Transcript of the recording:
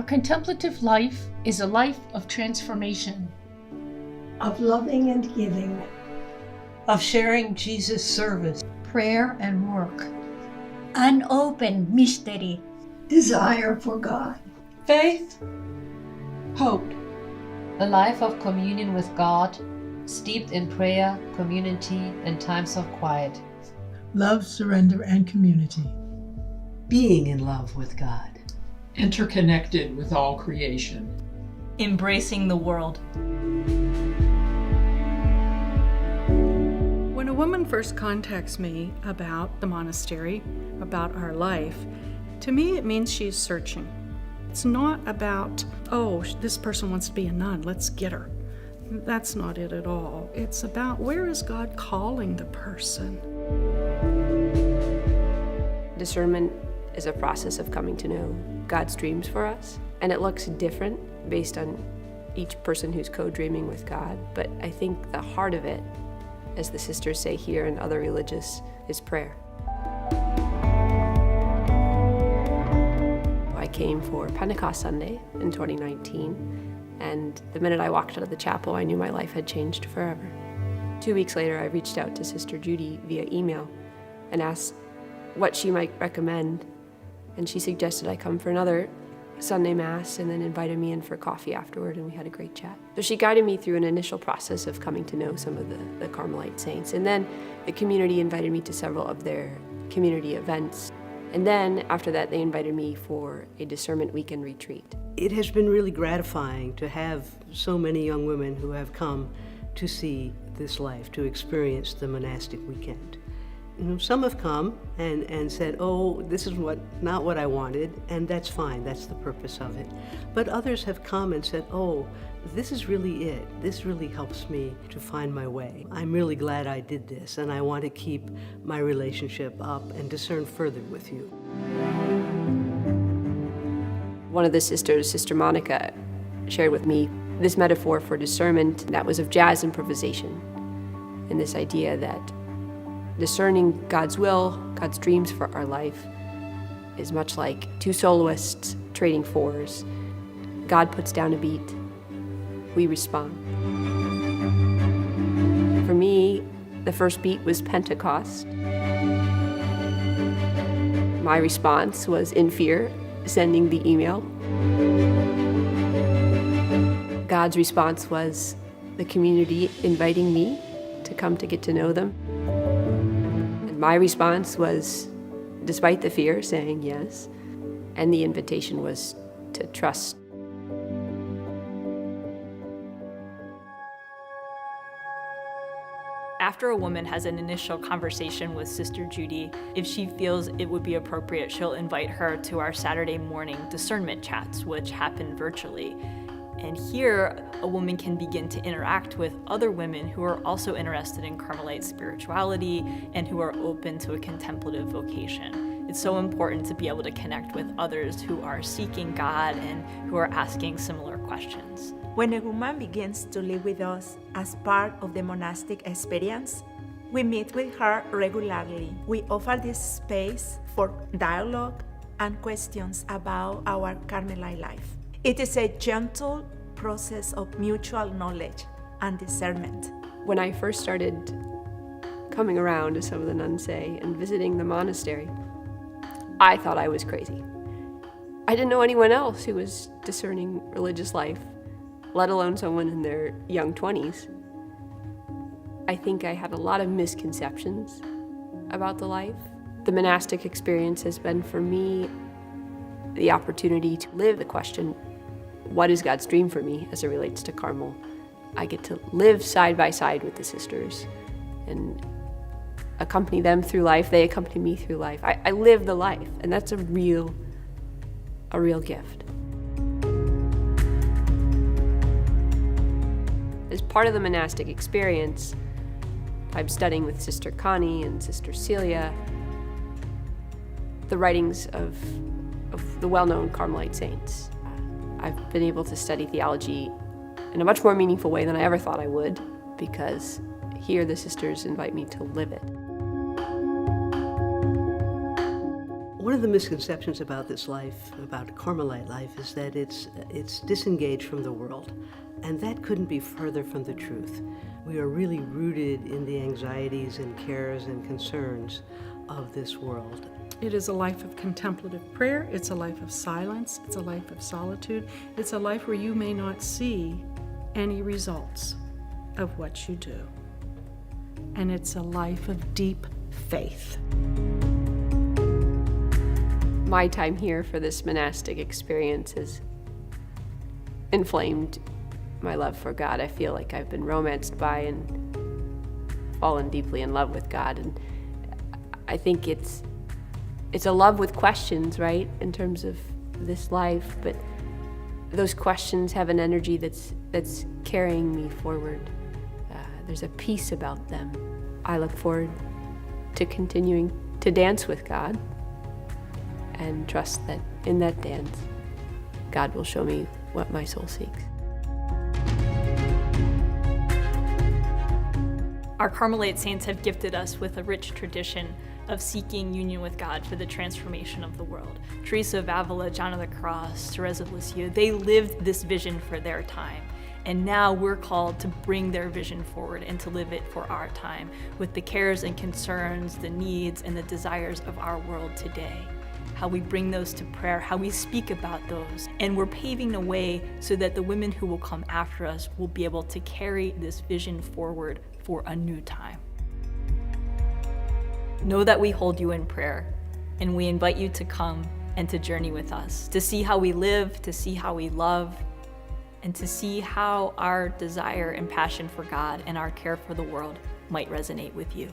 Our contemplative life is a life of transformation, of loving and giving, of sharing Jesus' service, prayer and work, an open mystery, desire for God, faith, hope, a life of communion with God, steeped in prayer, community, and times of quiet. Love, surrender, and community. Being in love with God. Interconnected with all creation. Embracing the world. When a woman first contacts me about the monastery, about our life, to me it means she's searching. It's not about, oh, this person wants to be a nun, let's get her. That's not it at all. It's about, where is God calling the person? Discernment is a process of coming to know God's dreams for us, and it looks different based on each person who's co-dreaming with God, but I think the heart of it, as the sisters say here and other religious, is prayer. I came for Pentecost Sunday in 2019, and the minute I walked out of the chapel, I knew my life had changed forever. 2 weeks later, I reached out to Sister Judy via email and asked what she might recommend, and she suggested I come for another Sunday Mass and then invited me in for coffee afterward, and we had a great chat. So she guided me through an initial process of coming to know some of the Carmelite saints, and then the community invited me to several of their community events. And then after that, they invited me for a discernment weekend retreat. It has been really gratifying to have so many young women who have come to see this life, to experience the monastic weekend. You know, some have come and said, oh, this is not what I wanted, and that's fine, that's the purpose of it. But others have come and said, oh, this is really it. This really helps me to find my way. I'm really glad I did this, and I want to keep my relationship up and discern further with you. One of the sisters, Sister Monica, shared with me this metaphor for discernment that was of jazz improvisation, and this idea that discerning God's will, God's dreams for our life, is much like two soloists trading fours. God puts down a beat, we respond. For me, the first beat was Pentecost. My response was in fear, sending the email. God's response was the community inviting me to come to get to know them. And my response was, despite the fear, saying yes. And the invitation was to trust. After a woman has an initial conversation with Sister Judy, if she feels it would be appropriate, she'll invite her to our Saturday morning discernment chats, which happen virtually. And here, a woman can begin to interact with other women who are also interested in Carmelite spirituality and who are open to a contemplative vocation. It's so important to be able to connect with others who are seeking God and who are asking similar questions. When a woman begins to live with us as part of the monastic experience, we meet with her regularly. We offer this space for dialogue and questions about our Carmelite life. It is a gentle process of mutual knowledge and discernment. When I first started coming around, as some of the nuns say, and visiting the monastery, I thought I was crazy. I didn't know anyone else who was discerning religious life, let alone someone in their young 20s. I think I had a lot of misconceptions about the life. The monastic experience has been, for me, the opportunity to live the question, what is God's dream for me as it relates to Carmel? I get to live side by side with the sisters and accompany them through life. They accompany me through life. I live the life, and that's a real gift. As part of the monastic experience, I'm studying with Sister Connie and Sister Celia the writings of the well-known Carmelite saints. I've been able to study theology in a much more meaningful way than I ever thought I would, because here the sisters invite me to live it. One of the misconceptions about this life, about Carmelite life, is that it's disengaged from the world, and that couldn't be further from the truth. We are really rooted in the anxieties and cares and concerns of this world. It is a life of contemplative prayer, it's a life of silence, it's a life of solitude, it's a life where you may not see any results of what you do. And it's a life of deep faith. My time here for this monastic experience has inflamed my love for God. I feel like I've been romanced by and fallen deeply in love with God. And I think it's a love with questions, right, in terms of this life, but those questions have an energy that's carrying me forward. There's a peace about them. I look forward to continuing to dance with God and trust that in that dance, God will show me what my soul seeks. Our Carmelite saints have gifted us with a rich tradition of seeking union with God for the transformation of the world. Teresa of Avila, John of the Cross, Teresa of Lisieux, they lived this vision for their time. And now we're called to bring their vision forward and to live it for our time with the cares and concerns, the needs and the desires of our world today. How we bring those to prayer, how we speak about those. And we're paving the way so that the women who will come after us will be able to carry this vision forward for a new time. Know that we hold you in prayer, and we invite you to come and to journey with us, to see how we live, to see how we love, and to see how our desire and passion for God and our care for the world might resonate with you.